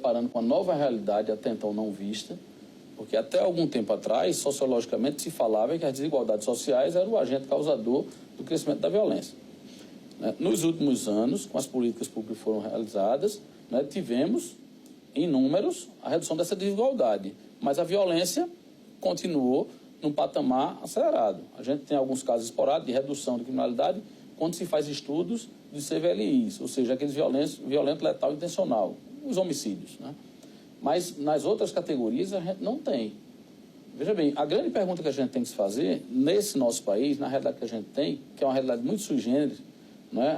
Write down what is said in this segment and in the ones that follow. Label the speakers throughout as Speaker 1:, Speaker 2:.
Speaker 1: deparando com uma nova realidade até então não vista, porque até algum tempo atrás, sociologicamente, se falava que as desigualdades sociais eram o agente causador do crescimento da violência. Nos últimos anos, com as políticas públicas que foram realizadas, tivemos, em números, a redução dessa desigualdade, mas a violência continuou num patamar acelerado. A gente tem alguns casos esporádicos de redução de criminalidade quando se faz estudos de CVLIs, ou seja, aqueles violento, letal, intencional, os homicídios. Mas nas outras categorias a gente não tem. Veja bem, a grande pergunta que a gente tem que se fazer, nesse nosso país, na realidade que a gente tem, que é uma realidade muito sui generis,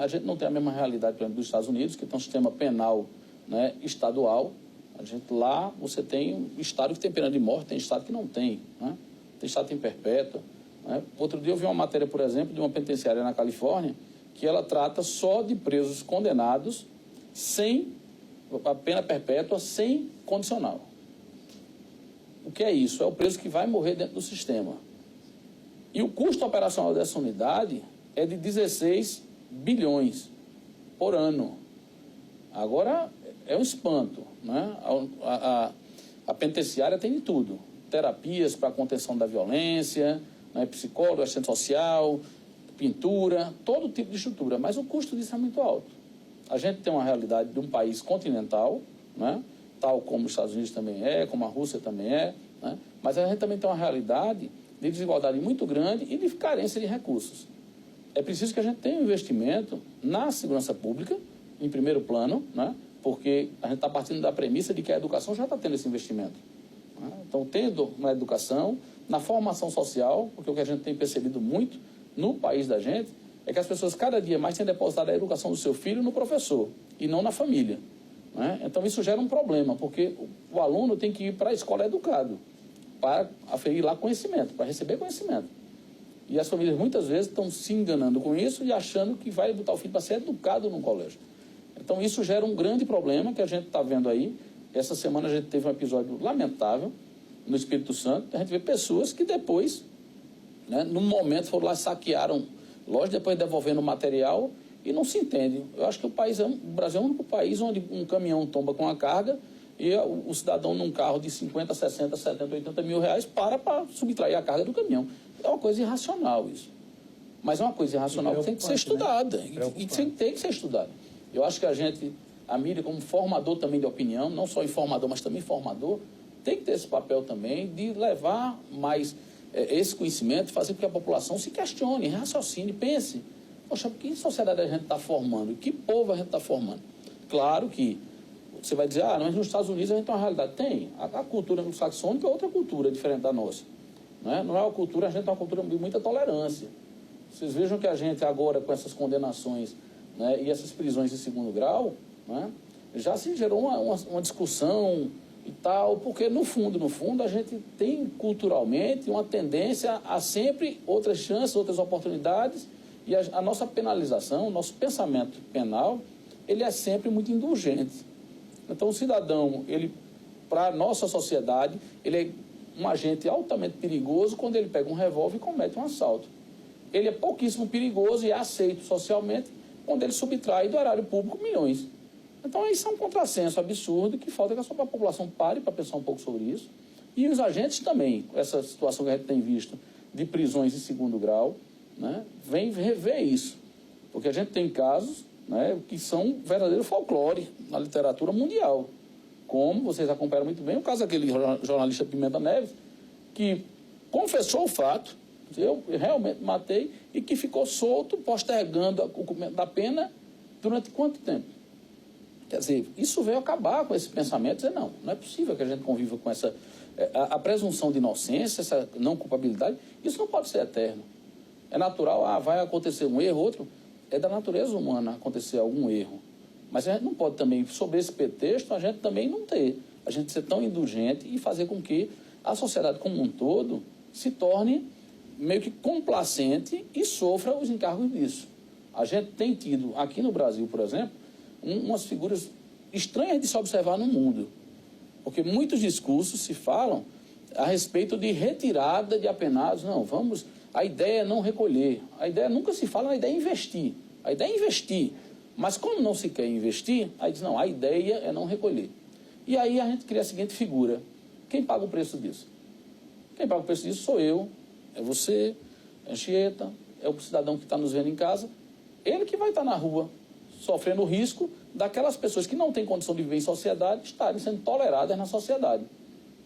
Speaker 1: a gente não tem a mesma realidade, por exemplo, dos Estados Unidos, que tem um sistema penal estadual. A gente, lá você tem um estado que tem pena de morte, tem estado que não tem. Tem estado que tem perpétua. Outro dia eu vi uma matéria, por exemplo, de uma penitenciária na Califórnia, que ela trata só de presos condenados sem a pena perpétua, sem condicional. O que é isso? É o preso que vai morrer dentro do sistema. E o custo operacional dessa unidade é de 16 bilhões por ano. Agora, é um espanto. A penitenciária tem de tudo. Terapias para contenção da violência, psicólogo, assistente social, pintura, todo tipo de estrutura. Mas o custo disso é muito alto. A gente tem uma realidade de um país continental, tal como os Estados Unidos também é, como a Rússia também é, mas a gente também tem uma realidade de desigualdade muito grande e de carência de recursos. É preciso que a gente tenha um investimento na segurança pública, em primeiro plano, porque a gente está partindo da premissa de que a educação já está tendo esse investimento. Então, tendo na educação, na formação social, porque o que a gente tem percebido muito no país da gente é que as pessoas cada dia mais têm depositado a educação do seu filho no professor e não na família. Então, isso gera um problema, porque o aluno tem que ir para a escola educado, para aferir lá conhecimento, para receber conhecimento. E as famílias muitas vezes estão se enganando com isso e achando que vai botar o filho para ser educado num colégio. Então, isso gera um grande problema que a gente está vendo aí. Essa semana a gente teve um episódio lamentável no Espírito Santo. A gente vê pessoas que depois, num momento, foram lá, saquearam loja, depois devolvendo o material e não se entende. Eu acho que o Brasil é o único país onde um caminhão tomba com a carga e o cidadão num carro de 50, 60, 70, 80 mil reais para subtrair a carga do caminhão. É uma coisa irracional isso. Mas é uma coisa irracional que tem que ser estudada. E tem que ser estudada. Eu acho que a mídia, como formador também de opinião, não só informador, mas também formador, tem que ter esse papel também de levar mais esse conhecimento, fazer com que a população se questione, raciocine, pense. Poxa, que sociedade a gente está formando? Que povo a gente está formando? Claro que você vai dizer, mas nos Estados Unidos a gente tem uma realidade. Tem. A cultura anglo-saxônica é outra cultura diferente da nossa. Não é uma cultura, a gente tem uma cultura de muita tolerância. Vocês vejam que a gente agora, com essas condenações e essas prisões de segundo grau, já se gerou uma discussão e tal, porque no fundo, a gente tem culturalmente uma tendência a sempre outras chances, outras oportunidades, e a nossa penalização, o nosso pensamento penal, ele é sempre muito indulgente. Então o cidadão, para a nossa sociedade, ele é um agente altamente perigoso quando ele pega um revólver e comete um assalto. Ele é pouquíssimo perigoso e é aceito socialmente quando ele subtrai do erário público milhões. Então, isso é um contrassenso absurdo que falta que a população pare para pensar um pouco sobre isso. E os agentes também, essa situação que a gente tem visto de prisões em segundo grau, vem rever isso. Porque a gente tem casos que são verdadeiro folclore na literatura mundial. Como vocês acompanham muito bem, o caso daquele jornalista Pimenta Neves, que confessou o fato, eu realmente matei, e que ficou solto, postergando o cumprimento da pena durante quanto tempo? Quer dizer, isso veio acabar com esse pensamento, dizer, não é possível que a gente conviva com essa... A presunção de inocência, essa não culpabilidade, isso não pode ser eterno. É natural, vai acontecer um erro, outro. É da natureza humana acontecer algum erro. Mas a gente não pode também, sobre esse pretexto, a gente também não ter. A gente ser tão indulgente e fazer com que a sociedade como um todo se torne meio que complacente e sofra os encargos disso. A gente tem tido, aqui no Brasil, por exemplo, umas figuras estranhas de se observar no mundo. Porque muitos discursos se falam a respeito de retirada de apenados. Não, a ideia é não recolher. A ideia nunca se fala, a ideia é investir. A ideia é investir. Mas como não se quer investir, aí diz, não, a ideia é não recolher. E aí a gente cria a seguinte figura: quem paga o preço disso? Quem paga o preço disso sou eu, é você, é a Anchieta, é o cidadão que está nos vendo em casa. Ele que vai estar na rua sofrendo o risco daquelas pessoas que não têm condição de viver em sociedade estarem sendo toleradas na sociedade.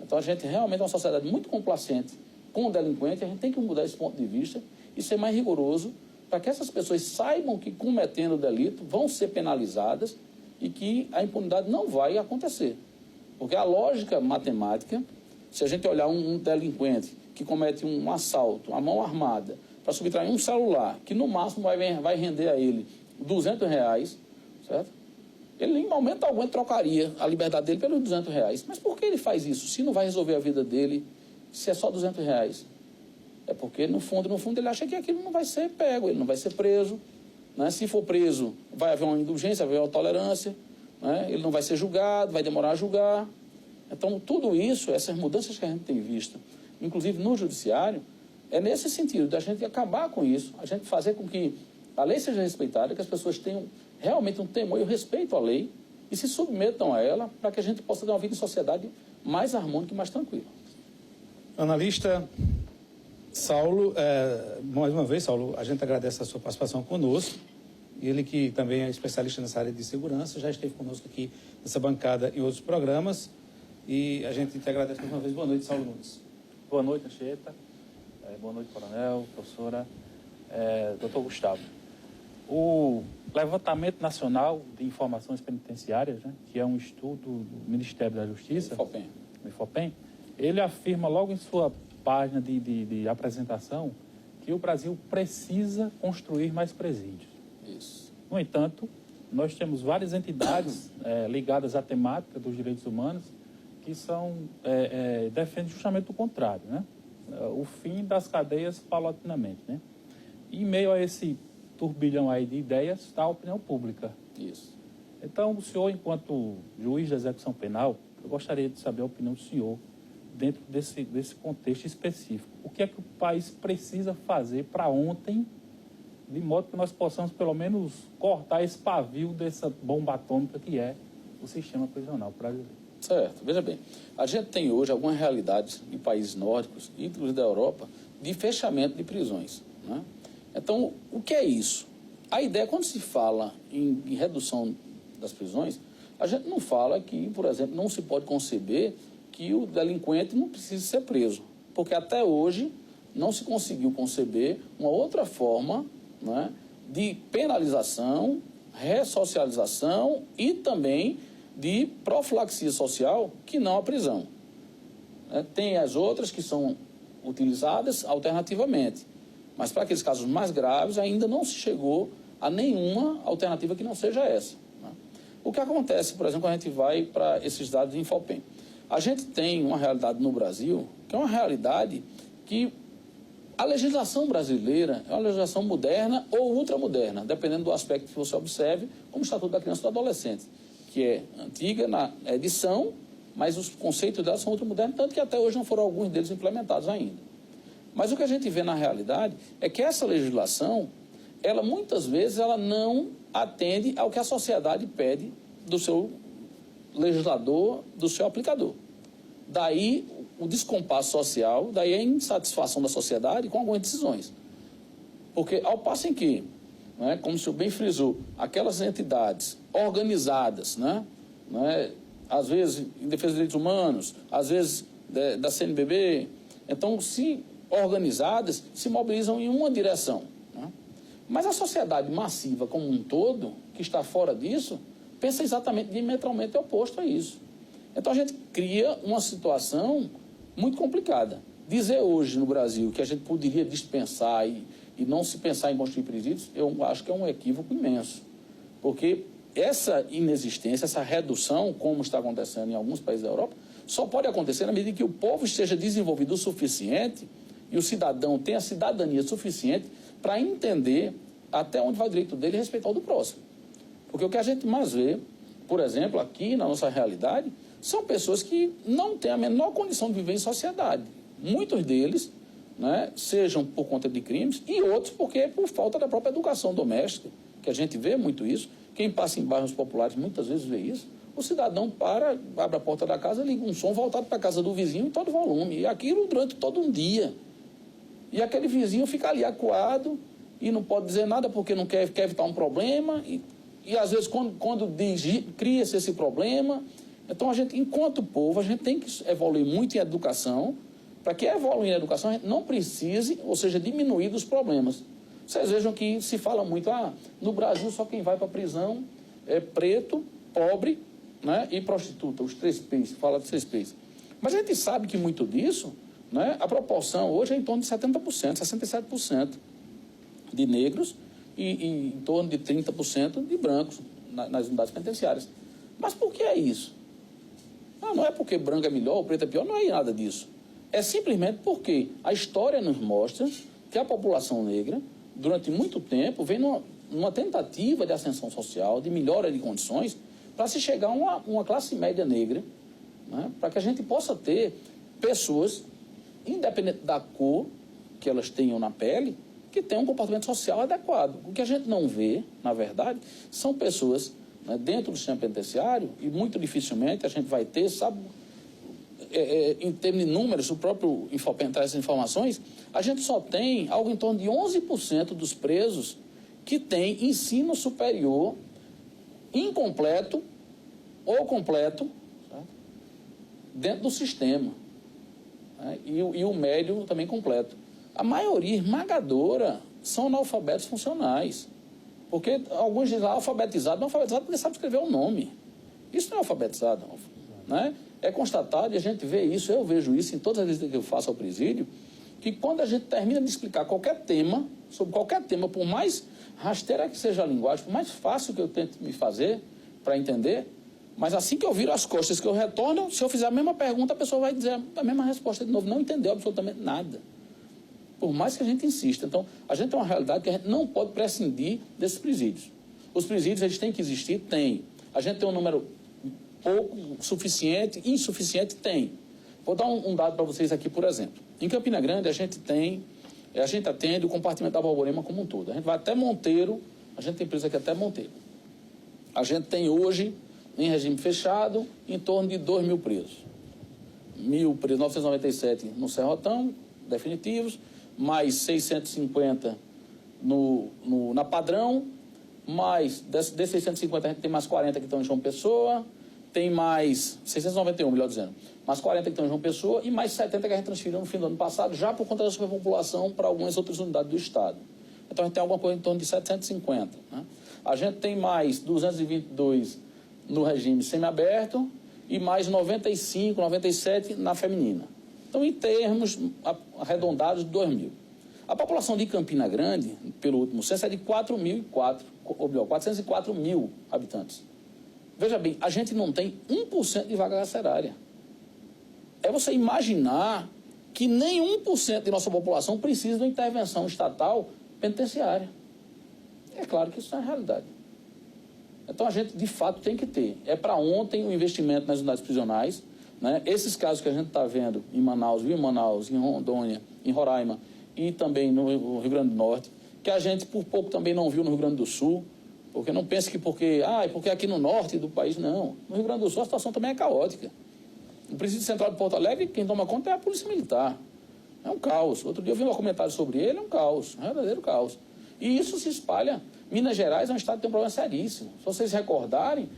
Speaker 1: Então a gente realmente é uma sociedade muito complacente com o delinquente. A gente tem que mudar esse ponto de vista e ser mais rigoroso para que essas pessoas saibam que, cometendo o delito, vão ser penalizadas e que a impunidade não vai acontecer. Porque a lógica matemática, se a gente olhar um delinquente que comete um assalto, a mão armada, para subtrair um celular, que no máximo vai render a ele R$200, certo? Ele, em momento algum, trocaria a liberdade dele pelos R$200. Mas por que ele faz isso? Se não vai resolver a vida dele, se é só R$200? É porque, no fundo, ele acha que aquilo não vai ser pego, ele não vai ser preso. Né? Se for preso, vai haver uma indulgência, vai haver uma tolerância. Né? Ele não vai ser julgado, vai demorar a julgar. Então, tudo isso, essas mudanças que a gente tem visto, inclusive no judiciário, é nesse sentido, da gente acabar com isso, a gente fazer com que a lei seja respeitada, que as pessoas tenham realmente um temor e um respeito à lei e se submetam a ela para que a gente possa ter uma vida em sociedade mais harmônica e mais tranquila.
Speaker 2: Analista Saulo, mais uma vez, Saulo, a gente agradece a sua participação conosco. Ele que também é especialista nessa área de segurança, já esteve conosco aqui nessa bancada em outros programas. E a gente te agradece mais uma vez. Boa noite, Saulo Nunes.
Speaker 3: Boa noite, Anchieta. Boa noite, coronel, professora, doutor Gustavo. O Levantamento Nacional de Informações Penitenciárias, né, que é um estudo do Ministério da Justiça, IFOPEM, ele afirma logo em sua página de apresentação que o Brasil precisa construir mais presídios.
Speaker 1: Isso.
Speaker 3: No entanto, nós temos várias entidades ligadas à temática dos direitos humanos que defendem justamente o contrário, né? O fim das cadeias paulatinamente, né? E em meio a esse turbilhão aí de ideias está a opinião pública.
Speaker 1: Isso.
Speaker 3: Então, o senhor, enquanto juiz de execução penal, eu gostaria de saber a opinião do senhor dentro desse contexto específico. O que é que o país precisa fazer para ontem, de modo que nós possamos, pelo menos, cortar esse pavio dessa bomba atômica que é o sistema prisional brasileiro?
Speaker 1: Certo. Veja bem, a gente tem hoje algumas realidades em países nórdicos, inclusive da Europa, de fechamento de prisões, né? Então, o que é isso? A ideia, quando se fala em redução das prisões, a gente não fala que, por exemplo, não se pode conceber que o delinquente não precise ser preso, porque até hoje não se conseguiu conceber uma outra forma, né, de penalização, ressocialização e também de profilaxia social que não a prisão. Tem as outras que são utilizadas alternativamente, mas para aqueles casos mais graves ainda não se chegou a nenhuma alternativa que não seja essa, né? O que acontece, por exemplo, quando a gente vai para esses dados de Infopem? A gente tem uma realidade no Brasil, que é uma realidade que a legislação brasileira é uma legislação moderna ou ultramoderna, dependendo do aspecto que você observe, como o Estatuto da Criança e do Adolescente, que é antiga na edição, mas os conceitos dela são ultramodernos, tanto que até hoje não foram alguns deles implementados ainda. Mas o que a gente vê na realidade é que essa legislação, ela muitas vezes ela não atende ao que a sociedade pede do seu legislador, do seu aplicador. Daí o descompasso social, daí a insatisfação da sociedade com algumas decisões. Porque ao passo em que, né, como o senhor bem frisou, aquelas entidades organizadas, né, às vezes em defesa dos direitos humanos, às vezes da CNBB, então se organizadas, se mobilizam em uma direção, né? Mas a sociedade massiva como um todo, que está fora disso, pensa exatamente diametralmente oposto a isso. Então a gente cria uma situação muito complicada. Dizer hoje no Brasil que a gente poderia dispensar e não se pensar em construir presídios, eu acho que é um equívoco imenso. Porque essa inexistência, essa redução, como está acontecendo em alguns países da Europa, só pode acontecer na medida em que o povo esteja desenvolvido o suficiente e o cidadão tenha cidadania suficiente para entender até onde vai o direito dele e respeitar o do próximo. Porque o que a gente mais vê, por exemplo, aqui na nossa realidade, são pessoas que não têm a menor condição de viver em sociedade. Muitos deles, né, sejam por conta de crimes e outros porque por falta da própria educação doméstica, que a gente vê muito isso. Quem passa em bairros populares muitas vezes vê isso. o cidadão para, abre a porta da casa, liga um som voltado para a casa do vizinho em todo volume. E aquilo durante todo um dia. E aquele vizinho fica ali acuado e não pode dizer nada porque não quer evitar um problema. E às vezes, quando cria-se esse problema. Então, a gente, enquanto povo, a gente tem que evoluir muito em educação, para que evoluir em educação a gente não precise, ou seja, diminuir dos problemas. Vocês vejam que se fala muito, no Brasil só quem vai para a prisão é preto, pobre, né, e prostituta, os 3 P's, fala de 3 P's. Mas a gente sabe que muito disso, né, a proporção hoje é em torno de 70%, 67% de negros e em torno de 30% de brancos nas unidades penitenciárias. Mas por que é isso? Não é porque branco é melhor ou preto é pior, não é nada disso. É simplesmente porque a história nos mostra que a população negra, durante muito tempo, vem numa tentativa de ascensão social, de melhora de condições, para se chegar a uma classe média negra, né, para que a gente possa ter pessoas, independente da cor que elas tenham na pele, que tenham um comportamento social adequado. O que a gente não vê, na verdade, são pessoas, né, dentro do sistema penitenciário, e muito dificilmente a gente vai ter, sabe, em termos de números, o próprio Infopen traz essas informações, a gente só tem algo em torno de 11% dos presos que têm ensino superior incompleto ou completo, certo, dentro do sistema, né, e o médio também completo. A maioria esmagadora são analfabetos funcionais. Porque alguns dizem alfabetizado, não é alfabetizado porque sabe escrever o nome. Isso não é alfabetizado, né? É constatado, e a gente vê isso, eu vejo isso em todas as visitas que eu faço ao presídio, que quando a gente termina de explicar qualquer tema, sobre qualquer tema, por mais rasteira que seja a linguagem, por mais fácil que eu tente me fazer para entender, mas assim que eu viro as costas, que eu retorno, se eu fizer a mesma pergunta, a pessoa vai dizer a mesma resposta de novo, não entendeu absolutamente nada. Por mais que a gente insista. Então, a gente tem uma realidade que a gente não pode prescindir desses presídios. Os presídios, eles têm que existir? Tem. A gente tem um número pouco, suficiente, insuficiente? Tem. Vou dar um dado para vocês aqui, por exemplo. Em Campina Grande, a gente atende o compartimento da Borborema como um todo. A gente vai até Monteiro, a gente tem preso aqui até Monteiro. A gente tem hoje, em regime fechado, em torno de 2.000 presos. 1.000 presos, 997 no Serrotão, definitivos, mais 650 na Padrão, mais desses 650 a gente tem mais 40 que estão em João Pessoa, tem mais 691, melhor dizendo, mais 40 que estão em João Pessoa e mais 70 que a gente transferiu no fim do ano passado, já por conta da superpopulação para algumas outras unidades do Estado. Então a gente tem alguma coisa em torno de 750. Né? A gente tem mais 222 no regime semiaberto e mais 95, 97 na feminina. Então, em termos arredondados, 2.000. A população de Campina Grande, pelo último censo, é de 404 mil habitantes. Veja bem, a gente não tem 1% de vaga carcerária. É você imaginar que nem 1% de nossa população precisa de uma intervenção estatal penitenciária. É claro que isso não é a realidade. Então, a gente, de fato, tem que ter. É para ontem o investimento nas unidades prisionais, né? Esses casos que a gente está vendo em Manaus, em Rondônia, em Roraima e também no Rio Grande do Norte, que a gente por pouco também não viu no Rio Grande do Sul, porque não pense que porque aqui no norte do país, não. No Rio Grande do Sul a situação também é caótica. No Presídio Central de Porto Alegre, quem toma conta é a Polícia Militar. É um caos. Outro dia eu vi um comentário sobre ele, é um caos, um verdadeiro caos. E isso se espalha. Minas Gerais é um estado que tem um problema seríssimo. Se vocês recordarem,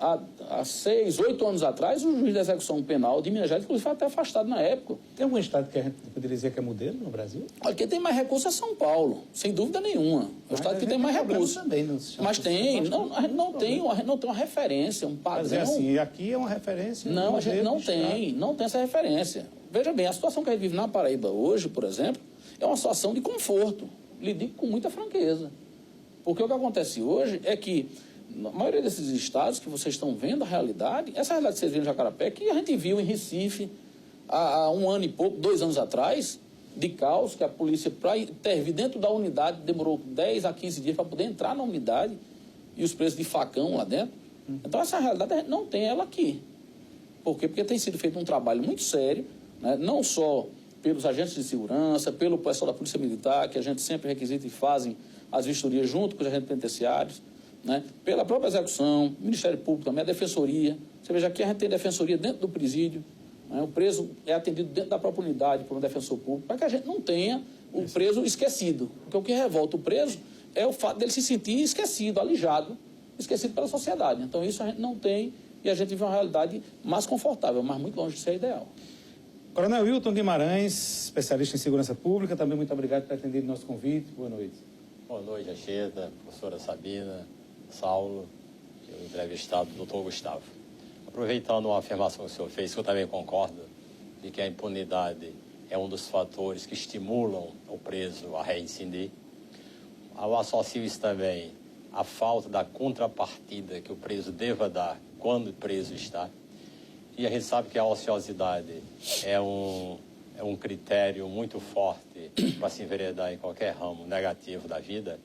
Speaker 1: há 6, 8 anos atrás, o juiz de execução penal de Minas Gerais, inclusive, foi até afastado na época.
Speaker 2: Tem algum estado que a gente poderia dizer que é modelo no Brasil?
Speaker 1: Olha, quem tem mais recursos é São Paulo, sem dúvida nenhuma. É o estado que tem mais recursos.
Speaker 2: Também,
Speaker 1: mas tem, a gente não tem uma referência, um padrão.
Speaker 2: Mas é assim, aqui é uma referência.
Speaker 1: Não, a gente não tem essa referência. Veja bem, a situação que a gente vive na Paraíba hoje, por exemplo, é uma situação de conforto. Lhe digo com muita franqueza. Porque o que acontece hoje é que na maioria desses estados que vocês estão vendo a realidade, essa realidade que vocês viram em Jacarapé, que a gente viu em Recife há 1 ano e pouco, 2 anos atrás, de caos, que a polícia, para intervir dentro da unidade, demorou 10 a 15 dias para poder entrar na unidade e os presos de facão lá dentro. Então, essa realidade a gente não tem ela aqui. Por quê? Porque tem sido feito um trabalho muito sério, né? Não só pelos agentes de segurança, pelo pessoal da Polícia Militar, que a gente sempre requisita e fazem as vistorias junto com os agentes penitenciários, né, pela própria execução, Ministério Público também, a Defensoria. Você veja aqui a gente tem Defensoria dentro do presídio, né, o preso é atendido dentro da própria unidade por um defensor público, para que a gente não tenha o preso esquecido. Porque o que revolta o preso é o fato dele se sentir esquecido, alijado, esquecido pela sociedade. Então isso a gente não tem e a gente vive uma realidade mais confortável, mas muito longe de ser ideal.
Speaker 2: Coronel Wilton Guimarães, especialista em segurança pública, também muito obrigado por atender o nosso convite. Boa noite.
Speaker 4: Boa noite, Anchieta, professora Sabina, Saulo e o entrevistado, doutor Gustavo. Aproveitando uma afirmação que o senhor fez, que eu também concordo, de que a impunidade é um dos fatores que estimulam o preso a reincidir. Eu associo isso também à falta da contrapartida que o preso deva dar quando preso está. E a gente sabe que a ociosidade é um critério muito forte para se enveredar em qualquer ramo negativo da vida.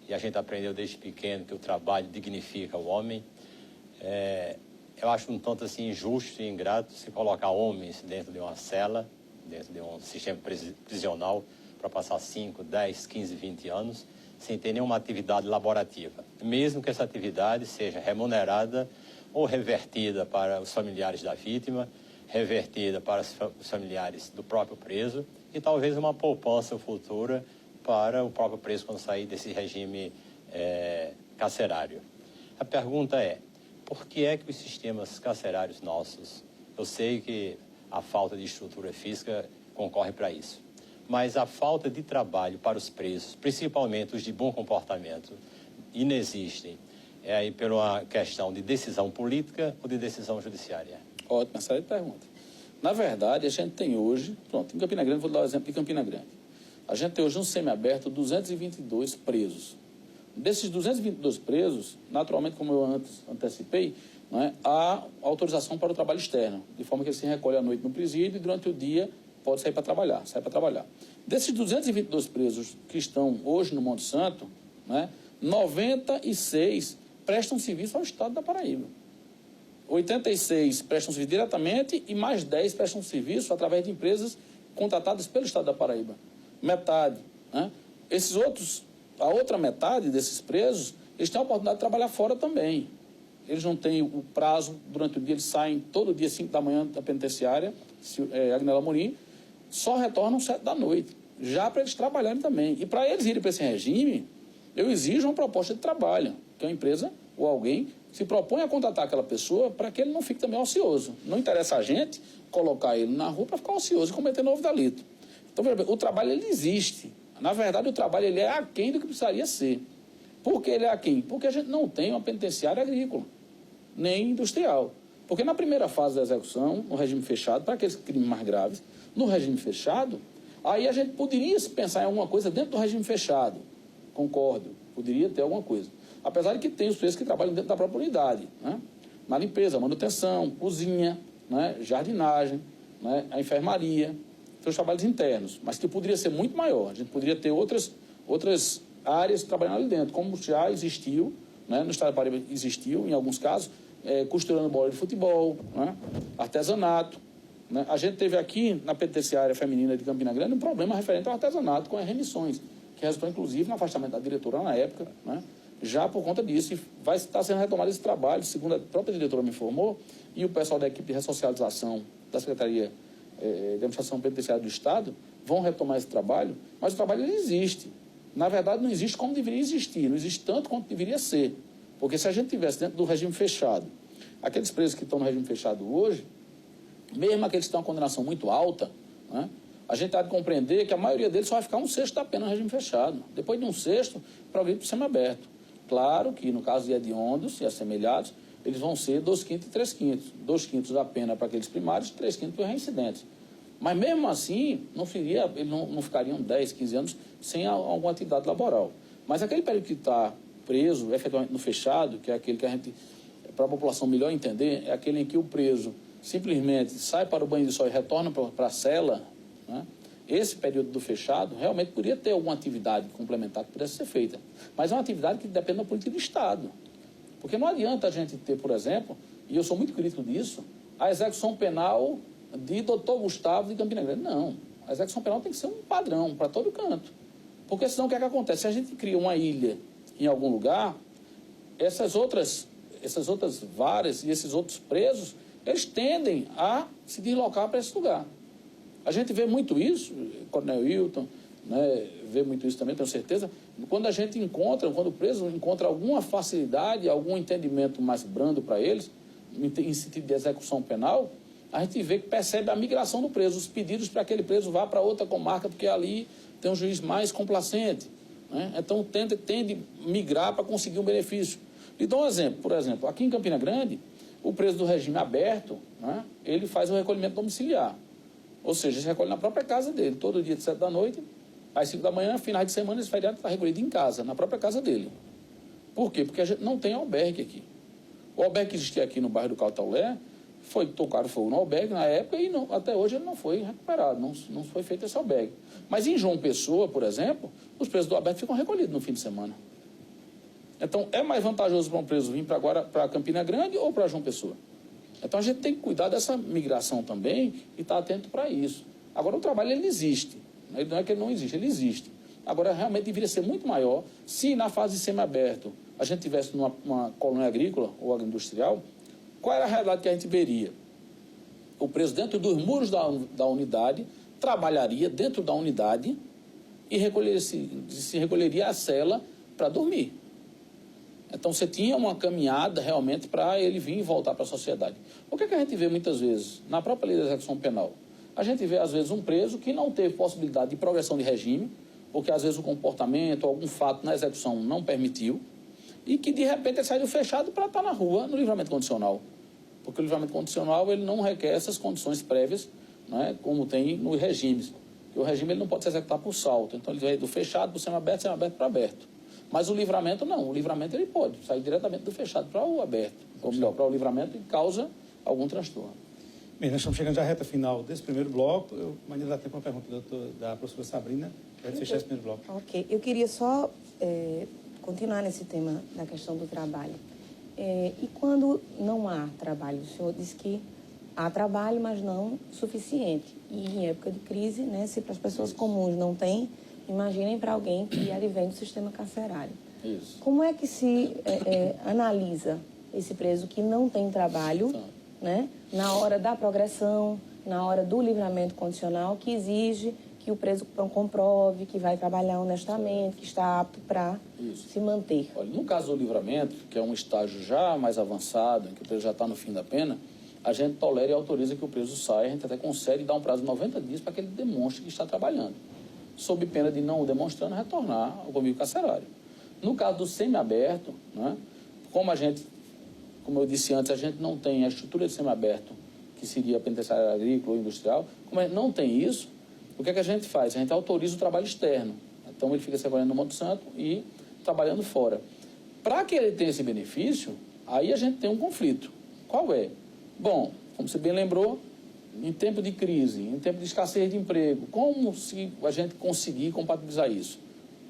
Speaker 4: E a gente aprendeu desde pequeno que o trabalho dignifica o homem. Eu acho um tanto assim injusto e ingrato se colocar homens dentro de uma cela, dentro de um sistema prisional, para passar 5, 10, 15, 20 anos, sem ter nenhuma atividade laborativa. Mesmo que essa atividade seja remunerada ou revertida para os familiares da vítima, revertida para os familiares do próprio preso e talvez uma poupança futura para o próprio preso quando sair desse regime carcerário. A pergunta é, por que é que os sistemas carcerários nossos, eu sei que a falta de estrutura física concorre para isso, mas a falta de trabalho para os presos, principalmente os de bom comportamento, inexistem. É aí pela questão de decisão política ou de decisão judiciária?
Speaker 1: Ótimo, excelente pergunta. Na verdade, a gente tem hoje, pronto, em Campina Grande, vou dar o exemplo de Campina Grande. A gente tem hoje no semiaberto 222 presos. Desses 222 presos, naturalmente, como eu antes antecipei, né, há autorização para o trabalho externo, de forma que ele se recolhe à noite no presídio e durante o dia pode sair para trabalhar, Desses 222 presos que estão hoje no Monte Santo, né, 96 prestam serviço ao Estado da Paraíba. 86 prestam serviço diretamente e mais 10 prestam serviço através de empresas contratadas pelo Estado da Paraíba. Metade. Né? Esses outros, a outra metade desses presos, eles têm a oportunidade de trabalhar fora também. Eles não têm o prazo, durante o dia eles saem todo dia 5 da manhã da penitenciária, Agnella Amorim, só retornam 7 da noite, já para eles trabalharem também. E para eles irem para esse regime, eu exijo uma proposta de trabalho, que a empresa ou alguém se propõe a contratar aquela pessoa para que ele não fique também ocioso. Não interessa a gente colocar ele na rua para ficar ocioso e cometer novo delito. Então, veja bem, o trabalho ele existe. Na verdade, o trabalho ele é aquém do que precisaria ser. Por que ele é aquém? Porque a gente não tem uma penitenciária agrícola, nem industrial. Porque na primeira fase da execução, no regime fechado, para aqueles crimes mais graves, no regime fechado, aí a gente poderia se pensar em alguma coisa dentro do regime fechado. Concordo, poderia ter alguma coisa. Apesar de que tem os presos que trabalham dentro da própria unidade, né? Na limpeza, manutenção, cozinha, né? Jardinagem, né? A enfermaria, seus trabalhos internos, mas que poderia ser muito maior. A gente poderia ter outras áreas trabalhando ali dentro, como já existiu, né? No estado da Paraíba existiu, em alguns casos, costurando bola de futebol, né? Artesanato. Né? A gente teve aqui, na penitenciária feminina de Campina Grande, um problema referente ao artesanato com as remissões, que resultou, inclusive, no afastamento da diretora na época, né? Já por conta disso, e vai estar sendo retomado esse trabalho, segundo a própria diretora me informou, e o pessoal da equipe de ressocialização da Secretaria de Administração Penitenciária do Estado vão retomar esse trabalho, mas o trabalho ele existe. Na verdade, não existe como deveria existir, não existe tanto quanto deveria ser. Porque se a gente tivesse dentro do regime fechado, aqueles presos que estão no regime fechado hoje, mesmo aqueles que têm uma condenação muito alta, né, a gente há de compreender que a maioria deles só vai ficar 1/6 da pena no regime fechado. Depois de 1/6, para alguém para o semiaberto. Claro que, no caso de hediondos e assemelhados, eles vão ser 2/5 e 3/5. 2/5 da pena para aqueles primários, 3/5 para os reincidentes. Mas, mesmo assim, eles não ficariam 10, 15 anos sem alguma atividade laboral. Mas aquele período que está preso, efetivamente no fechado, que é aquele que a gente, para a população melhor entender, é aquele em que o preso simplesmente sai para o banho de sol e retorna para a cela, né? Esse período do fechado realmente poderia ter alguma atividade complementar que pudesse ser feita. Mas é uma atividade que depende da política do Estado. Porque não adianta a gente ter, por exemplo, e eu sou muito crítico disso, a execução penal de Dr. Gustavo de Campina Grande. Não. A execução penal tem que ser um padrão para todo canto. Porque senão o que é que acontece? Se a gente cria uma ilha em algum lugar, essas outras varas e esses outros presos, eles tendem a se deslocar para esse lugar. A gente vê muito isso, Coronel Hilton, né, vê muito isso também, tenho certeza, quando o preso encontra alguma facilidade, algum entendimento mais brando para eles, em sentido de execução penal, a gente percebe a migração do preso, os pedidos para que aquele preso vá para outra comarca, porque ali tem um juiz mais complacente, né? Então tende a migrar para conseguir um benefício. E dou um exemplo, por exemplo, aqui em Campina Grande, o preso do regime aberto, né, ele faz o recolhimento domiciliar. Ou seja, ele recolhe na própria casa dele, todo dia de 7 da noite, às 5 da manhã, finais de semana, esse feriado está recolhido em casa, na própria casa dele. Por quê? Porque a gente não tem albergue aqui. O albergue que existia aqui no bairro do Cautaulé, tocaram fogo no albergue na época e até hoje ele não foi recuperado, não foi feito esse albergue. Mas em João Pessoa, por exemplo, os presos do albergue ficam recolhidos no fim de semana. Então, é mais vantajoso para um preso vir para Campina Grande ou para João Pessoa? Então, a gente tem que cuidar dessa migração também e estar atento para isso. Agora, o trabalho, ele existe. Não é que ele não existe, ele existe. Agora, realmente, deveria ser muito maior se, na fase de semiaberto, a gente tivesse numa colônia agrícola ou agroindustrial. Qual era a realidade que a gente veria? O preso, dentro dos muros da unidade, trabalharia dentro da unidade e se recolheria à cela para dormir. Então, você tinha uma caminhada realmente para ele vir e voltar para a sociedade. O que é que a gente vê muitas vezes? Na própria lei da execução penal, a gente vê, às vezes, um preso que não teve possibilidade de progressão de regime, porque, às vezes, o comportamento, algum fato na execução não permitiu, e que, de repente, ele saiu fechado para estar na rua no livramento condicional. Porque o livramento condicional, ele não requer essas condições prévias, né, como tem nos regimes. Porque o regime ele não pode se executar por salto. Então, ele vai do fechado para o semiaberto para aberto. Mas o livramento não. O livramento ele pode sair diretamente do fechado para o aberto. Ou melhor, para o livramento e causa algum transtorno.
Speaker 2: Bem, nós estamos chegando já à reta final desse primeiro bloco. Eu ainda dá tempo para uma pergunta da professora Sabrina, para fechar esse primeiro bloco.
Speaker 5: Ok. Eu queria só continuar nesse tema da questão do trabalho. E quando não há trabalho? O senhor disse que há trabalho, mas não suficiente. E em época de crise, né, se para as pessoas comuns não tem, imaginem para alguém que advém do sistema carcerário.
Speaker 1: Isso.
Speaker 5: Como é que se analisa esse preso que não tem trabalho, né, na hora da progressão, na hora do livramento condicional, que exige que o preso comprove que vai trabalhar honestamente, que está apto para se manter?
Speaker 1: Olha, no caso do livramento, que é um estágio já mais avançado, em que o preso já está no fim da pena, a gente tolera e autoriza que o preso saia, a gente até concede dar um prazo de 90 dias para que ele demonstre que está trabalhando, sob pena de não o demonstrando, retornar ao convívio carcerário. No caso do semiaberto, né, como eu disse antes, a gente não tem a estrutura de semiaberto, que seria a penitenciária agrícola ou industrial, como a gente não tem isso, o que é que a gente faz? A gente autoriza o trabalho externo. Então, ele fica trabalhando no Monte Santo e trabalhando fora. Para que ele tenha esse benefício, aí a gente tem um conflito. Qual é? Bom, como você bem lembrou, em tempo de crise, em tempo de escassez de emprego, como se a gente conseguir compatibilizar isso?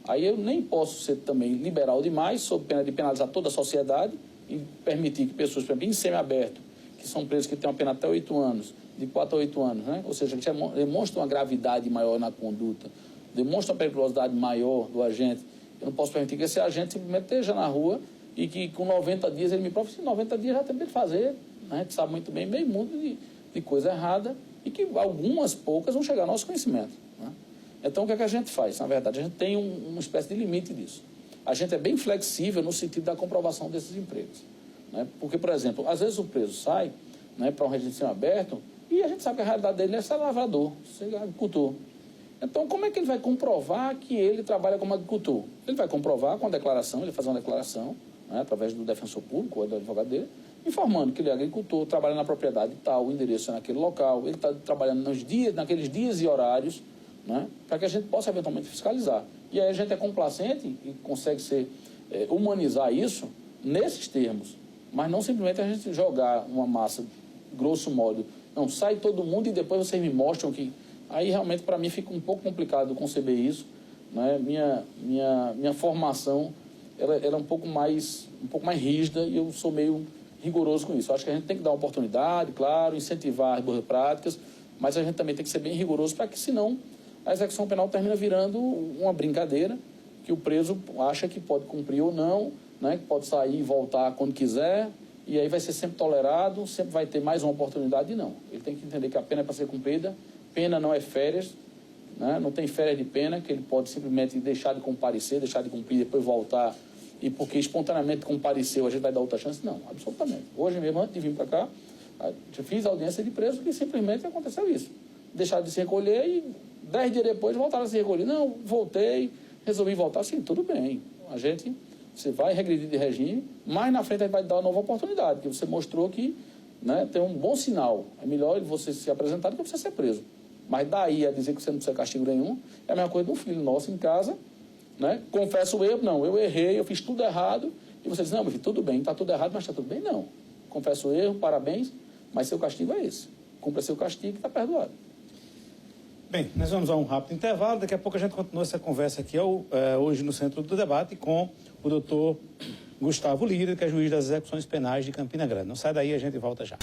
Speaker 1: Aí eu nem posso ser também liberal demais, sob pena de penalizar toda a sociedade e permitir que pessoas, por exemplo, em semiaberto, que são presos que têm uma pena até 8 anos, de 4 a 8 anos, né? Ou seja, que demonstram uma gravidade maior na conduta, demonstram uma periculosidade maior do agente. Eu não posso permitir que esse agente simplesmente esteja na rua e que com 90 dias ele me prove, se 90 dias já tem que fazer, a gente sabe muito bem, meio mundo de coisa errada e que algumas poucas vão chegar ao nosso conhecimento, né? Então, o que é que a gente faz? Na verdade, a gente tem uma espécie de limite disso. A gente é bem flexível no sentido da comprovação desses empregos, né? Porque, por exemplo, às vezes o preso sai, né, para um regime semiaberto e a gente sabe que a realidade dele é ser lavrador, ser agricultor. Então, como é que ele vai comprovar que ele trabalha como agricultor? Ele vai comprovar com a declaração, ele faz uma declaração, né, através do defensor público ou do advogado dele, informando que ele é agricultor, trabalha na propriedade tal, o endereço é naquele local, ele está trabalhando naqueles dias e horários, né, para que a gente possa eventualmente fiscalizar. E aí a gente é complacente e consegue humanizar isso nesses termos, mas não simplesmente a gente jogar uma massa, grosso modo, não, sai todo mundo e depois vocês me mostram que... Aí realmente para mim fica um pouco complicado conceber isso, né? Minha formação ela é um pouco mais rígida e eu sou meio rigoroso com isso. Eu acho que a gente tem que dar uma oportunidade, claro, incentivar as boas práticas, mas a gente também tem que ser bem rigoroso para que, senão, a execução penal termina virando uma brincadeira que o preso acha que pode cumprir ou não, né, que pode sair e voltar quando quiser, e aí vai ser sempre tolerado, sempre vai ter mais uma oportunidade, não. Ele tem que entender que a pena é para ser cumprida, pena não é férias, né, não tem férias de pena, que ele pode simplesmente deixar de comparecer, deixar de cumprir, depois voltar, e porque espontaneamente compareceu, a gente vai dar outra chance? Não, absolutamente. Hoje mesmo, antes de vir para cá, eu fiz audiência de preso que simplesmente aconteceu isso. Deixaram de se recolher e 10 dias depois voltaram a se recolher. Não, voltei, resolvi voltar. Sim, tudo bem. Você vai regredir de regime, mas na frente a gente vai dar uma nova oportunidade, porque você mostrou que, né, tem um bom sinal. É melhor você se apresentar do que você ser preso. Mas daí a dizer que você não precisa de castigo nenhum, é a mesma coisa de um filho nosso em casa, né? Confessa o erro, não, eu errei, eu fiz tudo errado, e você diz, não, meu filho, tudo bem, está tudo errado, mas está tudo bem, não. Confessa o erro, parabéns, mas seu castigo é esse. Cumpra seu castigo e está perdoado.
Speaker 2: Bem, nós vamos a um rápido intervalo. Daqui a pouco a gente continua essa conversa aqui hoje no Centro do Debate com o doutor Gustavo Lira, que é juiz das execuções penais de Campina Grande. Não sai daí, a gente volta já.